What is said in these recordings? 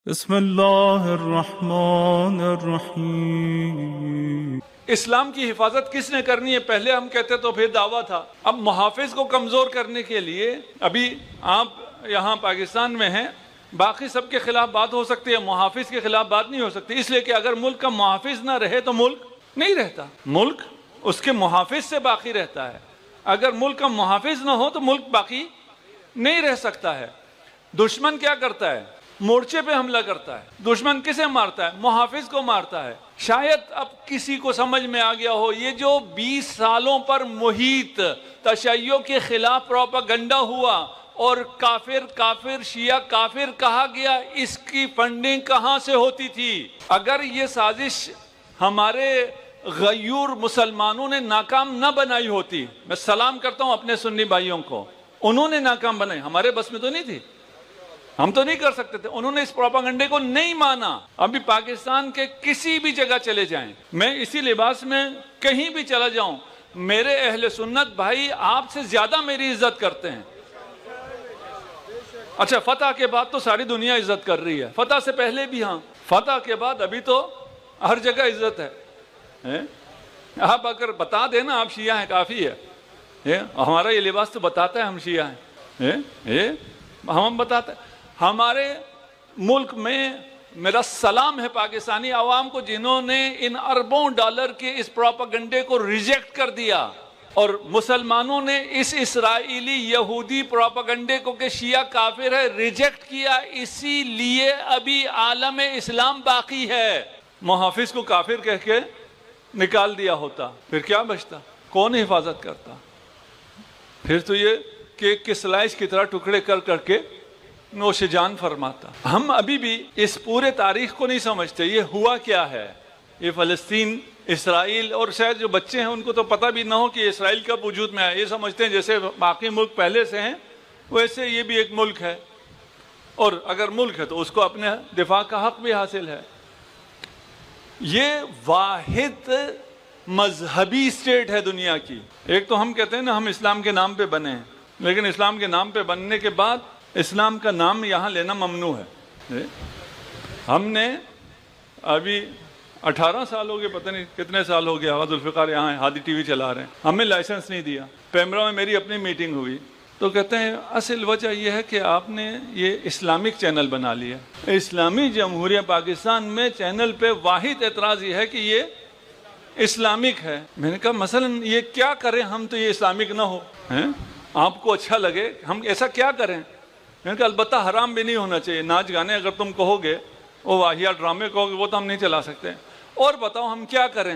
بسم اللہ الرحمن الرحیم۔ اسلام کی حفاظت کس نے کرنی ہے؟ پہلے ہم کہتے تو پھر دعویٰ تھا۔ اب محافظ کو کمزور کرنے کے لیے ابھی آپ یہاں پاکستان میں ہیں، باقی سب کے خلاف بات ہو سکتی ہے، محافظ کے خلاف بات نہیں ہو سکتی، اس لیے کہ اگر ملک کا محافظ نہ رہے تو ملک نہیں رہتا، ملک اس کے محافظ سے باقی رہتا ہے۔ اگر ملک کا محافظ نہ ہو تو ملک باقی نہیں رہ سکتا ہے۔ دشمن کیا کرتا ہے؟ مورچے پہ حملہ کرتا ہے۔ دشمن کسے مارتا ہے؟ محافظ کو مارتا ہے۔ شاید اب کسی کو سمجھ میں آ گیا ہو، یہ جو 20 سالوں پر محیط تشیع کے خلاف پروپیگنڈا ہوا اور کافر کافر شیعہ کافر کہا گیا، اس کی فنڈنگ کہاں سے ہوتی تھی؟ اگر یہ سازش ہمارے غیور مسلمانوں نے ناکام نہ بنائی ہوتی، میں سلام کرتا ہوں اپنے سنی بھائیوں کو، انہوں نے ناکام بنائی، ہمارے بس میں تو نہیں تھی، ہم تو نہیں کر سکتے تھے، انہوں نے اس پروپیگنڈے کو نہیں مانا۔ ابھی پاکستان کے کسی بھی جگہ چلے جائیں، میں اسی لباس میں کہیں بھی چلا جاؤں، میرے اہل سنت بھائی آپ سے زیادہ میری عزت کرتے ہیں۔ اچھا، فتح کے بعد تو ساری دنیا عزت کر رہی ہے، فتح سے پہلے بھی ہاں، فتح کے بعد ابھی تو ہر جگہ عزت ہے۔ آپ اگر بتا دینا آپ شیعہ ہیں کافی ہے، ہمارا یہ لباس تو بتاتا ہے ہم شیعہ ہیں، ہم بتاتے ہیں۔ ہمارے ملک میں میرا سلام ہے پاکستانی عوام کو، جنہوں نے ان اربوں ڈالر کے اس پروپیگنڈے کو ریجیکٹ کر دیا، اور مسلمانوں نے اس اسرائیلی یہودی پروپیگنڈے کو کہ شیعہ کافر ہے ریجیکٹ کیا، اسی لیے ابھی عالم اسلام باقی ہے۔ محافظ کو کافر کہہ کے نکال دیا ہوتا، پھر کیا بچتا؟ کون حفاظت کرتا؟ پھر تو یہ کیک کے سلائس کی طرح ٹکڑے کر کر کے نوش جان فرماتا۔ ہم ابھی بھی اس پورے تاریخ کو نہیں سمجھتے، یہ ہوا کیا ہے، یہ فلسطین، اسرائیل، اور شاید جو بچے ہیں ان کو تو پتہ بھی نہ ہو کہ اسرائیل کب وجود میں آیا، یہ سمجھتے ہیں جیسے باقی ملک پہلے سے ہیں ویسے یہ بھی ایک ملک ہے، اور اگر ملک ہے تو اس کو اپنے دفاع کا حق بھی حاصل ہے۔ یہ واحد مذہبی اسٹیٹ ہے دنیا کی۔ ایک تو ہم کہتے ہیں نا ہم اسلام کے نام پہ بنے ہیں، لیکن اسلام کے نام پہ بننے کے بعد اسلام کا نام یہاں لینا ممنوع ہے۔ ہم نے ابھی 18 سال ہو گئے، پتہ نہیں کتنے سال ہو گیا، غد الفقار یہاں ہیں، ہادی ٹی وی چلا رہے ہیں، ہمیں لائسنس نہیں دیا۔ پیمرا میں میری اپنی میٹنگ ہوئی تو کہتے ہیں اصل وجہ یہ ہے کہ آپ نے یہ اسلامک چینل بنا لیا۔ اسلامی جمہوریہ پاکستان میں چینل پہ واحد اعتراض یہ ہے کہ یہ اسلامک ہے۔ میں نے کہا مثلا یہ کیا کریں ہم تو یہ اسلامک نہ ہو، آپ کو اچھا لگے ہم ایسا کیا کریں؟ میں نے کہا البتہ حرام بھی نہیں ہونا چاہیے، ناچ گانے اگر تم کہو گے، وہ واہیا ڈرامے کہو گے، وہ تو ہم نہیں چلا سکتے، اور بتاؤ ہم کیا کریں؟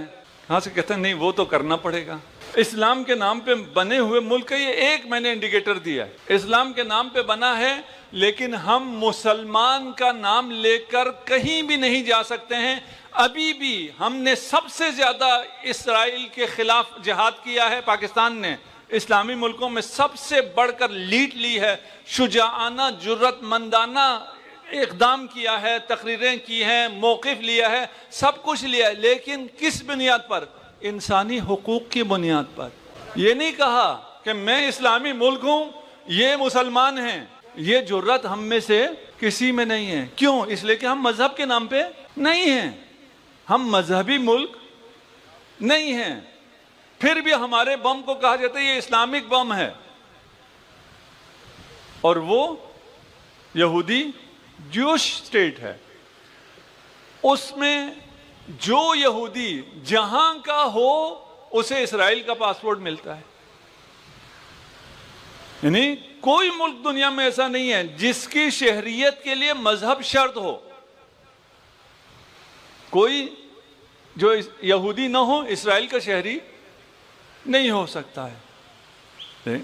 ہاں سے کہتے ہیں نہیں وہ تو کرنا پڑے گا۔ اسلام کے نام پہ بنے ہوئے ملک کا یہ ایک میں نے انڈیکیٹر دیا ہے، اسلام کے نام پہ بنا ہے، لیکن ہم مسلمان کا نام لے کر کہیں بھی نہیں جا سکتے ہیں۔ ابھی بھی ہم نے سب سے زیادہ اسرائیل کے خلاف جہاد کیا ہے، پاکستان نے اسلامی ملکوں میں سب سے بڑھ کر لیڈ لی ہے، شجاعانہ جرت مندانہ اقدام کیا ہے، تقریریں کی ہیں، موقف لیا ہے، سب کچھ لیا ہے، لیکن کس بنیاد پر؟ انسانی حقوق کی بنیاد پر۔ یہ نہیں کہا کہ میں اسلامی ملک ہوں، یہ مسلمان ہیں، یہ جرت ہم میں سے کسی میں نہیں ہے۔ کیوں؟ اس لیے کہ ہم مذہب کے نام پہ نہیں ہیں، ہم مذہبی ملک نہیں ہیں۔ پھر بھی ہمارے بم کو کہا جاتا ہے یہ اسلامک بم ہے، اور وہ یہودی جوش سٹیٹ ہے۔ اس میں جو یہودی جہاں کا ہو اسے اسرائیل کا پاسپورٹ ملتا ہے، یعنی کوئی ملک دنیا میں ایسا نہیں ہے جس کی شہریت کے لیے مذہب شرط ہو۔ کوئی جو یہودی نہ ہو اسرائیل کا شہری نہیں ہو سکتا ہے۔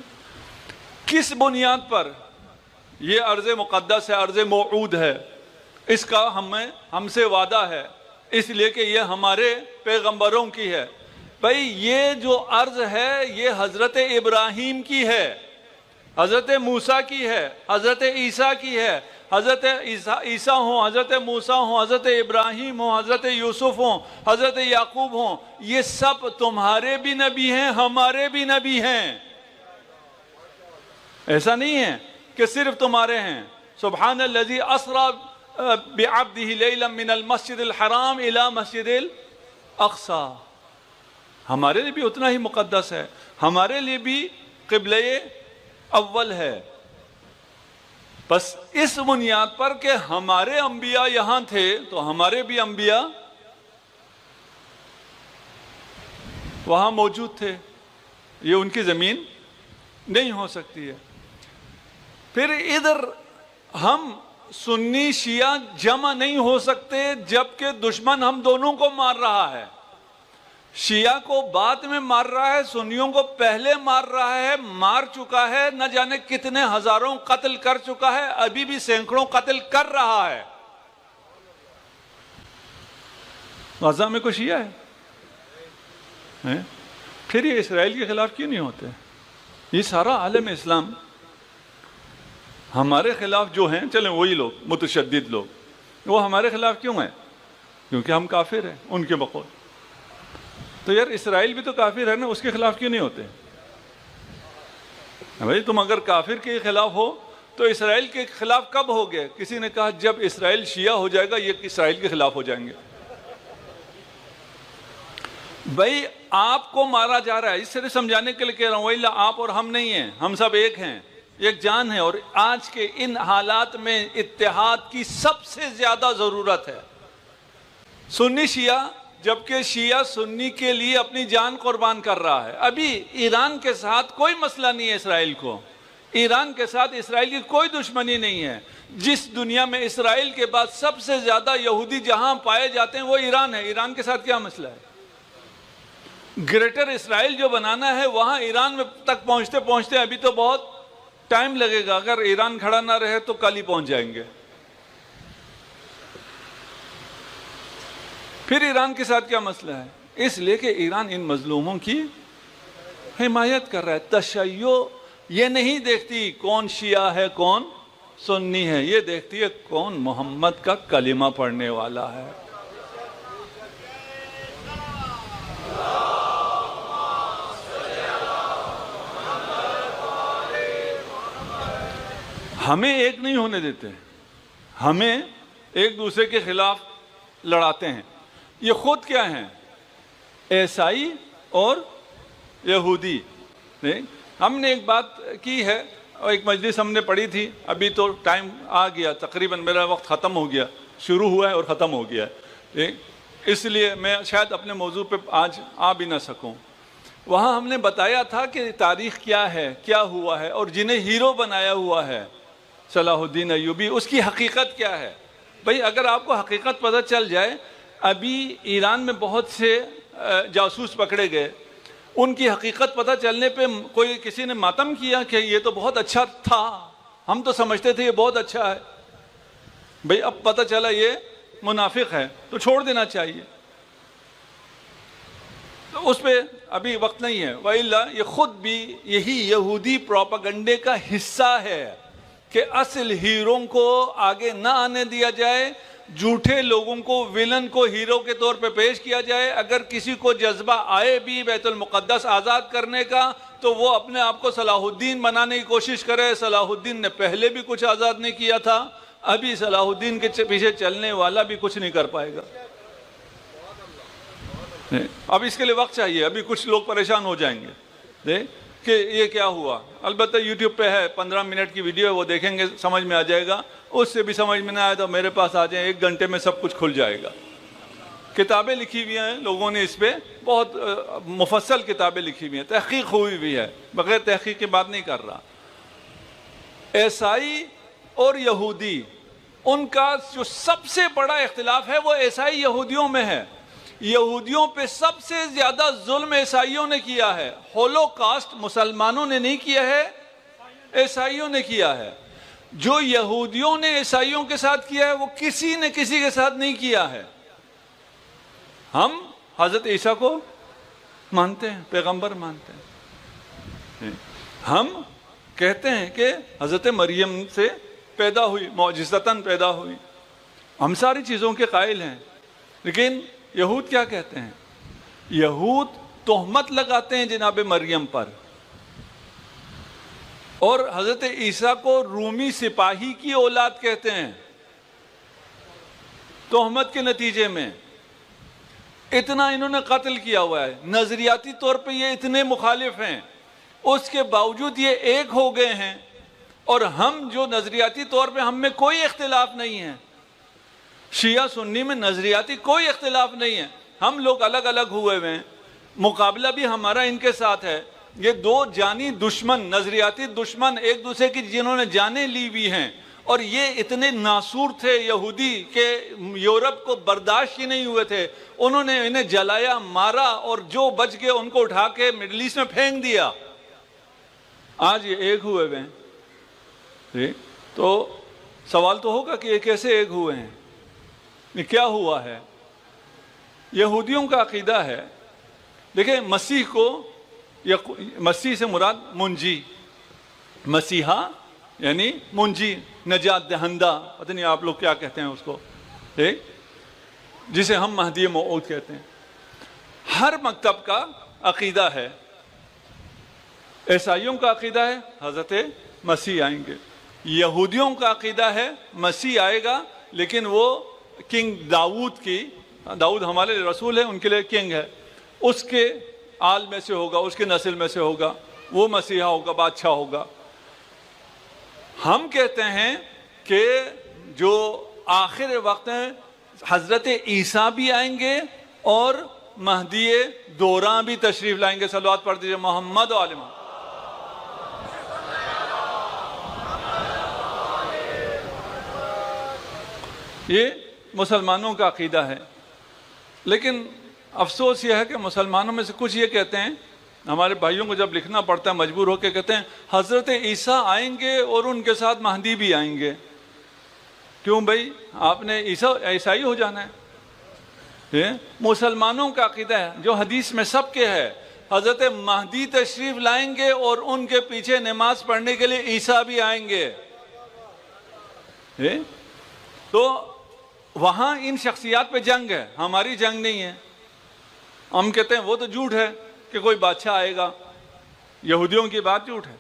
کس بنیاد پر؟ یہ ارض مقدس ہے، ارض موعود ہے، اس کا ہم سے وعدہ ہے، اس لیے کہ یہ ہمارے پیغمبروں کی ہے۔ بھائی یہ جو ارض ہے یہ حضرت ابراہیم کی ہے، حضرت موسیٰ کی ہے، حضرت عیسیٰ کی ہے، حضرت عیسیٰ ہوں، حضرت موسیٰ ہوں، حضرت ابراہیم ہوں، حضرت یوسف ہوں، حضرت یعقوب ہوں، یہ سب تمہارے بھی نبی ہیں، ہمارے بھی نبی ہیں۔ ایسا نہیں ہے کہ صرف تمہارے ہیں۔ سبحان الذی اسری بعبده لیلا من المسجد الحرام الى مسجد الاقصی. ہمارے لیے بھی اتنا ہی مقدس ہے، ہمارے لیے بھی قبلہ اول ہے. بس اس بنیاد پر کہ ہمارے انبیاء یہاں تھے تو ہمارے بھی انبیاء وہاں موجود تھے، یہ ان کی زمین نہیں ہو سکتی ہے. پھر ادھر ہم سنی شیعہ جمع نہیں ہو سکتے جبکہ دشمن ہم دونوں کو مار رہا ہے. شیعہ کو بعد میں مار رہا ہے، سنیوں کو پہلے مار رہا ہے، مار چکا ہے، نہ جانے کتنے ہزاروں قتل کر چکا ہے، ابھی بھی سینکڑوں قتل کر رہا ہے. غزہ میں کوئی شیعہ ہے؟ پھر یہ اسرائیل کے خلاف کیوں نہیں ہوتے؟ یہ سارا عالم اسلام ہمارے خلاف جو ہیں، چلیں وہی لوگ متشدد لوگ، وہ ہمارے خلاف کیوں ہیں؟ کیونکہ ہم کافر ہیں ان کے بقول. تو یار اسرائیل بھی تو کافر ہے نا، اس کے خلاف کیوں نہیں ہوتے؟ بھائی تم اگر کافر کے خلاف ہو تو اسرائیل کے خلاف کب ہو گئے؟ کسی نے کہا جب اسرائیل شیعہ ہو جائے گا یہ اسرائیل کے خلاف ہو جائیں گے. بھائی آپ کو مارا جا رہا ہے، اس سے سمجھانے کے لیے کہہ رہا ہوں، وَإِلَّا آپ اور ہم نہیں ہیں، ہم سب ایک ہیں، ایک جان ہے. اور آج کے ان حالات میں اتحاد کی سب سے زیادہ ضرورت ہے. سنی شیعہ، جبکہ شیعہ سنی کے لیے اپنی جان قربان کر رہا ہے. ابھی ایران کے ساتھ کوئی مسئلہ نہیں ہے اسرائیل کو، ایران کے ساتھ اسرائیل کی کوئی دشمنی نہیں ہے. جس دنیا میں اسرائیل کے بعد سب سے زیادہ یہودی جہاں پائے جاتے ہیں وہ ایران ہے. ایران کے ساتھ کیا مسئلہ ہے؟ گریٹر اسرائیل جو بنانا ہے وہاں ایران میں تک پہنچتے پہنچتے ابھی تو بہت ٹائم لگے گا. اگر ایران کھڑا نہ رہے تو کل ہی پہنچ جائیں گے. پھر ایران کے ساتھ کیا مسئلہ ہے؟ اس لیے کہ ایران ان مظلوموں کی حمایت کر رہا ہے. تشیع یہ نہیں دیکھتی کون شیعہ ہے کون سنی ہے، یہ دیکھتی ہے کون محمد کا کلمہ پڑھنے والا ہے. ہمیں ایک نہیں ہونے دیتے، ہمیں ایک دوسرے کے خلاف لڑاتے ہیں. یہ خود کیا ہیں؟ عیسائی اور یہودی. ہم نے ایک بات کی ہے اور ایک مجلس ہم نے پڑھی تھی، ابھی تو ٹائم آ گیا، تقریباً میرا وقت ختم ہو گیا، شروع ہوا ہے اور ختم ہو گیا ہے، اس لیے میں شاید اپنے موضوع پہ آج آ بھی نہ سکوں. وہاں ہم نے بتایا تھا کہ تاریخ کیا ہے، کیا ہوا ہے، اور جنہیں ہیرو بنایا ہوا ہے صلاح الدین ایوبی، اس کی حقیقت کیا ہے. بھئی اگر آپ کو حقیقت پتہ چل جائے، ابھی ایران میں بہت سے جاسوس پکڑے گئے، ان کی حقیقت پتہ چلنے پہ کوئی کسی نے ماتم کیا کہ یہ تو بہت اچھا تھا، ہم تو سمجھتے تھے یہ بہت اچھا ہے. بھئی اب پتہ چلا یہ منافق ہے تو چھوڑ دینا چاہیے. تو اس پہ ابھی وقت نہیں ہے. وَإِلَّا یہ خود بھی یہی یہودی پروپیگنڈے کا حصہ ہے کہ اصل ہیروں کو آگے نہ آنے دیا جائے، جھوٹے لوگوں کو، ویلن کو ہیرو کے طور پہ پیش کیا جائے. اگر کسی کو جذبہ آئے بھی بیت المقدس آزاد کرنے کا تو وہ اپنے آپ کو صلاح الدین بنانے کی کوشش کرے. صلاح الدین نے پہلے بھی کچھ آزاد نہیں کیا تھا، ابھی صلاح الدین کے پیچھے چلنے والا بھی کچھ نہیں کر پائے گا. اب اس کے لیے وقت چاہیے، ابھی کچھ لوگ پریشان ہو جائیں گے کہ یہ کیا ہوا. البتہ یوٹیوب پہ ہے 15 منٹ کی ویڈیو ہے، وہ دیکھیں گے سمجھ میں آ جائے گا. اس سے بھی سمجھ میں نہ آئے تو میرے پاس آ جائیں، 1 گھنٹے میں سب کچھ کھل جائے گا. کتابیں لکھی ہوئی ہیں لوگوں نے، اس پہ بہت مفصل کتابیں لکھی ہوئی ہیں، تحقیق ہوئی بھی ہے، بغیر تحقیق کی بات نہیں کر رہا. عیسائی اور یہودی، ان کا جو سب سے بڑا اختلاف ہے وہ عیسائی یہودیوں میں ہے. یہودیوں پہ سب سے زیادہ ظلم عیسائیوں نے کیا ہے. ہولوکاسٹ مسلمانوں نے نہیں کیا ہے، عیسائیوں نے کیا ہے. جو یہودیوں نے عیسائیوں کے ساتھ کیا ہے وہ کسی نے کسی کے ساتھ نہیں کیا ہے. ہم حضرت عیسیٰ کو مانتے ہیں، پیغمبر مانتے ہیں. ہم کہتے ہیں کہ حضرت مریم سے پیدا ہوئی، معجزتاً پیدا ہوئی. ہم ساری چیزوں کے قائل ہیں. لیکن یہود کیا کہتے ہیں؟ یہود تہمت لگاتے ہیں جناب مریم پر، اور حضرت عیسیٰ کو رومی سپاہی کی اولاد کہتے ہیں. تہمت کے نتیجے میں اتنا انہوں نے قتل کیا ہوا ہے، نظریاتی طور پہ یہ اتنے مخالف ہیں، اس کے باوجود یہ ایک ہو گئے ہیں، اور ہم جو نظریاتی طور پہ ہم میں کوئی اختلاف نہیں ہے، شیعہ سنی میں نظریاتی کوئی اختلاف نہیں ہے، ہم لوگ الگ الگ ہوئے ہوئے ہیں، مقابلہ بھی ہمارا ان کے ساتھ ہے، یہ دو جانی دشمن، نظریاتی دشمن ایک دوسرے کی جنہوں نے جانیں لی ہوئی ہیں، اور یہ اتنے ناسور تھے یہودی کہ یورپ کو برداشت ہی نہیں ہوئے تھے، انہوں نے انہیں جلایا، مارا، اور جو بچ گئے ان کو اٹھا کے مڈل ایسٹ میں پھینک دیا۔ آج یہ ایک ہوئے ہوئے ہیں، تو سوال تو ہوگا کہ یہ کیسے ایک ہوئے ہیں، یہ کیا ہوا ہے؟ یہودیوں کا عقیدہ ہے، دیکھیں مسیح کو، مسیح سے مراد منجی، مسیحا یعنی منجی، نجات دہندہ، پتہ نہیں آپ لوگ کیا کہتے ہیں اس کو، ٹھیک، جسے ہم مہدی موعود کہتے ہیں۔ ہر مکتب کا عقیدہ ہے، عیسائیوں کا عقیدہ ہے حضرت مسیح آئیں گے، یہودیوں کا عقیدہ ہے مسیح آئے گا لیکن وہ کنگ داؤد کی، داؤد ہمارے رسول ہے، ان کے لیے کنگ ہے، اس کے آل میں سے ہوگا، اس کے نسل میں سے ہوگا، وہ مسیحا ہوگا، بادشاہ ہوگا۔ ہم کہتے ہیں کہ جو آخر وقت ہیں حضرت عیسیٰ بھی آئیں گے اور مہدی دوراں بھی تشریف لائیں گے۔ صلوات پڑھ دیجئے محمد و آل محمد۔ یہ مسلمانوں کا عقیدہ ہے، لیکن افسوس یہ ہے کہ مسلمانوں میں سے کچھ یہ کہتے ہیں، ہمارے بھائیوں کو جب لکھنا پڑتا ہے مجبور ہو کے کہتے ہیں حضرت عیسیٰ آئیں گے اور ان کے ساتھ مہدی بھی آئیں گے۔ کیوں بھائی، آپ نے عیسائی ہو جانا ہے؟ مسلمانوں کا عقیدہ ہے جو حدیث میں سب کے ہے، حضرت مہدی تشریف لائیں گے اور ان کے پیچھے نماز پڑھنے کے لیے عیسیٰ بھی آئیں گے۔ تو وہاں ان شخصیات پہ جنگ ہے، ہماری جنگ نہیں ہے۔ ہم کہتے ہیں وہ تو جھوٹ ہے کہ کوئی بادشاہ آئے گا، یہودیوں کی بات جھوٹ ہے،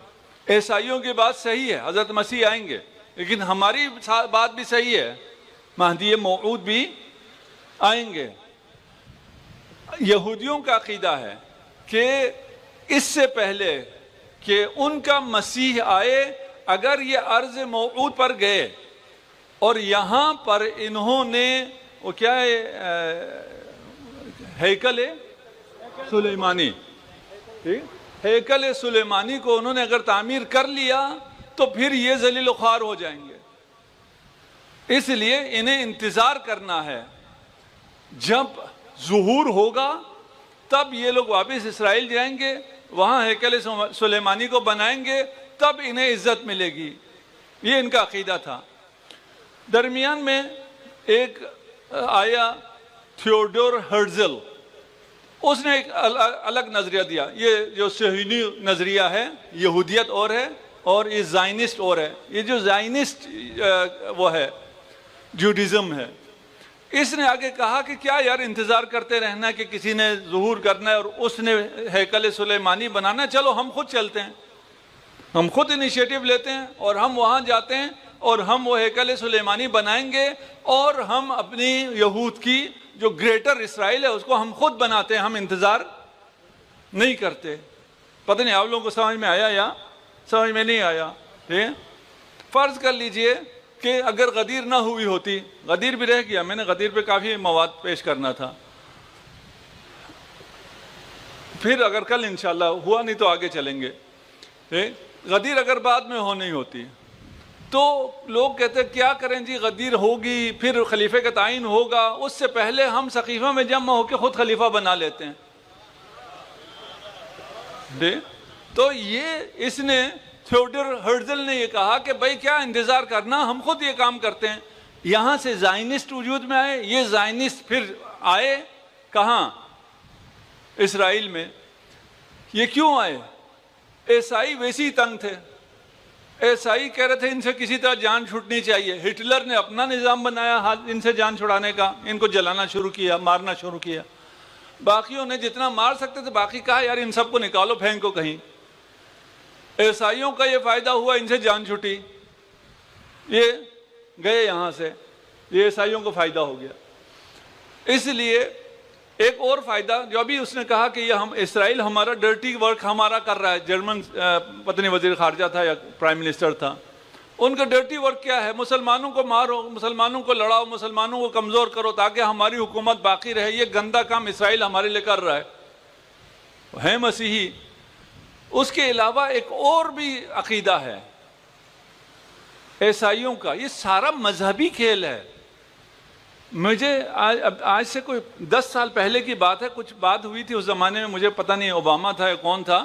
عیسائیوں کی بات صحیح ہے، حضرت مسیح آئیں گے، لیکن ہماری بات بھی صحیح ہے، مہدی موعود بھی آئیں گے۔ یہودیوں کا عقیدہ ہے کہ اس سے پہلے کہ ان کا مسیح آئے، اگر یہ عرض موعود پر گئے اور یہاں پر انہوں نے وہ کیا ہے، ہیکل سلیمانی، ہیکل سلیمانی کو انہوں نے اگر تعمیر کر لیا تو پھر یہ ذلیل و خوار ہو جائیں گے۔ اس لیے انہیں انتظار کرنا ہے، جب ظہور ہوگا تب یہ لوگ واپس اسرائیل جائیں گے، وہاں ہیکل سلیمانی کو بنائیں گے، تب انہیں عزت ملے گی۔ یہ ان کا عقیدہ تھا۔ درمیان میں ایک آیا تھیوڈور ہرزل، اس نے ایک الگ نظریہ دیا۔ یہ جو صہیونی نظریہ ہے، یہودیت اور ہے اور یہ زائنسٹ اور ہے۔ یہ جو زائنسٹ وہ ہے، جوڈیزم ہے، اس نے آگے کہا کہ کیا یار انتظار کرتے رہنا کہ کسی نے ظہور کرنا ہے اور اس نے ہیکل سلیمانی بنانا، چلو ہم خود چلتے ہیں، ہم خود انیشیٹو لیتے ہیں اور ہم وہاں جاتے ہیں اور ہم وہ ہیکل سلیمانی بنائیں گے، اور ہم اپنی یہود کی جو گریٹر اسرائیل ہے اس کو ہم خود بناتے ہیں، ہم انتظار نہیں کرتے۔ پتہ نہیں آپ لوگوں کو سمجھ میں آیا یا سمجھ میں نہیں آیا؟ فرض کر لیجئے کہ اگر غدیر نہ ہوئی ہوتی، غدیر بھی رہ گیا، میں نے غدیر پہ کافی مواد پیش کرنا تھا، پھر اگر کل انشاءاللہ ہوا، نہیں تو آگے چلیں گے۔ غدیر اگر بعد میں ہو نہیں ہوتی تو لوگ کہتے ہیں کیا کریں جی، غدیر ہوگی پھر خلیفے کا تعین ہوگا، اس سے پہلے ہم سقیفہ میں جمع ہو کے خود خلیفہ بنا لیتے ہیں۔ تو یہ اس نے تھیوڈور ہرزل نے یہ کہا کہ بھائی کیا انتظار کرنا، ہم خود یہ کام کرتے ہیں۔ یہاں سے زائنسٹ وجود میں آئے، یہ زائنسٹ پھر آئے کہاں؟ اسرائیل میں۔ یہ کیوں آئے؟ عیسائی ویسی تنگ تھے، عیسائی کہہ رہے تھے ان سے کسی طرح جان چھوٹنی چاہیے۔ ہٹلر نے اپنا نظام بنایا ان سے جان چھڑانے کا، ان کو جلانا شروع کیا، مارنا شروع کیا۔ باقیوں نے جتنا مار سکتے تھے، باقی کہا یار ان سب کو نکالو، پھینکو کہیں۔ عیسائیوں کا یہ فائدہ ہوا، ان سے جان چھٹی، یہ گئے یہاں سے۔ یہ عیسائیوں کو فائدہ ہو گیا۔ اس لیے ایک اور فائدہ جو ابھی اس نے کہا کہ یہ اسرائیل ہمارا ڈرٹی ورک ہمارا کر رہا ہے، جرمن پتہ نہیں وزیر خارجہ تھا یا پرائم منسٹر تھا، ان کا ڈرٹی ورک کیا ہے؟ مسلمانوں کو مارو، مسلمانوں کو لڑاؤ، مسلمانوں کو کمزور کرو تاکہ ہماری حکومت باقی رہے۔ یہ گندا کام اسرائیل ہمارے لیے کر رہا ہے مسیحی۔ اس کے علاوہ ایک اور بھی عقیدہ ہے عیسائیوں کا، یہ سارا مذہبی کھیل ہے۔ مجھے آج سے کوئی 10 سال پہلے کی بات ہے، کچھ بات ہوئی تھی اس زمانے میں، مجھے پتہ نہیں اوباما تھا یا کون تھا،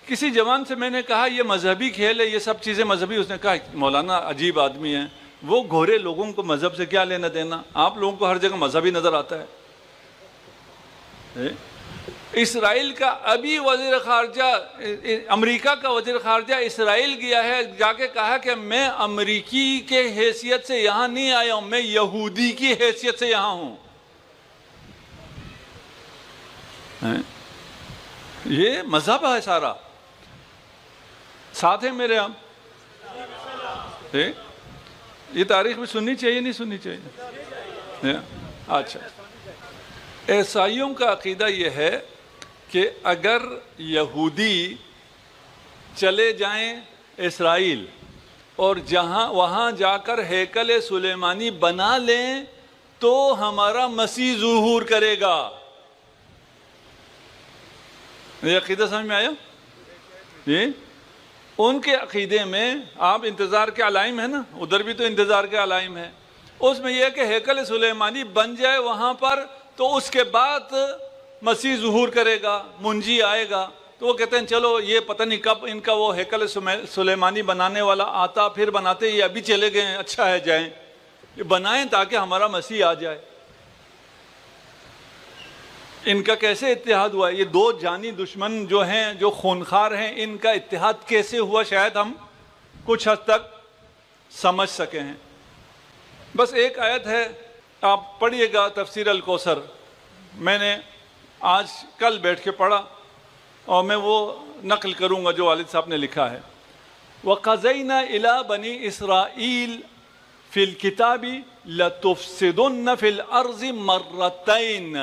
کسی جوان سے میں نے کہا یہ مذہبی کھیل ہے، یہ سب چیزیں مذہبی۔ اس نے کہا مولانا عجیب آدمی ہیں، وہ گورے لوگوں کو مذہب سے کیا لینا دینا، آپ لوگوں کو ہر جگہ مذہبی نظر آتا ہے۔ اسرائیل کا ابھی وزیر خارجہ، امریکہ کا وزیر خارجہ اسرائیل گیا ہے، جا کے کہا کہ میں امریکی کے حیثیت سے یہاں نہیں آیا ہوں، میں یہودی کی حیثیت سے یہاں ہوں۔ یہ مذہب ہے سارا، ساتھ ہے میرے آپ، یہ تاریخ بھی سننی چاہیے نہیں سننی چاہیے؟ اچھا، عیسائیوں کا عقیدہ یہ ہے کہ اگر یہودی چلے جائیں اسرائیل اور وہاں جا کر ہیکل سلیمانی بنا لیں تو ہمارا مسیح ظہور کرے گا۔ یہ عقیدہ سمجھ میں آیا؟ جی، ان کے عقیدے میں آپ انتظار کے علائم ہیں نا، ادھر بھی تو انتظار کے علائم ہے، اس میں یہ ہے کہ ہیکل سلیمانی بن جائے وہاں پر تو اس کے بعد مسیح ظہور کرے گا، منجی آئے گا۔ تو وہ کہتے ہیں چلو یہ پتہ نہیں کب ان کا وہ ہیکل سلیمانی بنانے والا آتا، پھر بناتے، یہ ابھی چلے گئے ہیں، اچھا ہے جائیں، یہ بنائیں تاکہ ہمارا مسیح آ جائے۔ ان کا کیسے اتحاد ہوا؟ یہ دو جانی دشمن جو ہیں، جو خونخوار ہیں، ان کا اتحاد کیسے ہوا شاید ہم کچھ حد تک سمجھ سکے ہیں۔ بس ایک آیت ہے، آپ پڑھیے گا تفسیر الکوثر، میں نے آج کل بیٹھ کے پڑھا اور میں وہ نقل کروں گا جو والد صاحب نے لکھا ہے۔ وَقَضَيْنَا إِلَىٰ بَنِي إِسْرَائِيلَ فِي الْكِتَابِ لَتُفْسِدُنَّ فِي الْأَرْضِ مَرَّتَيْنِ،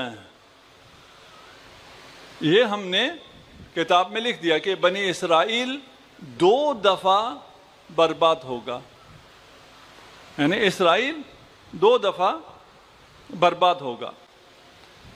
یہ ہم نے کتاب میں لکھ دیا کہ بنی اسرائیل 2 دفعہ برباد ہوگا، یعنی اسرائیل 2 دفعہ برباد ہوگا۔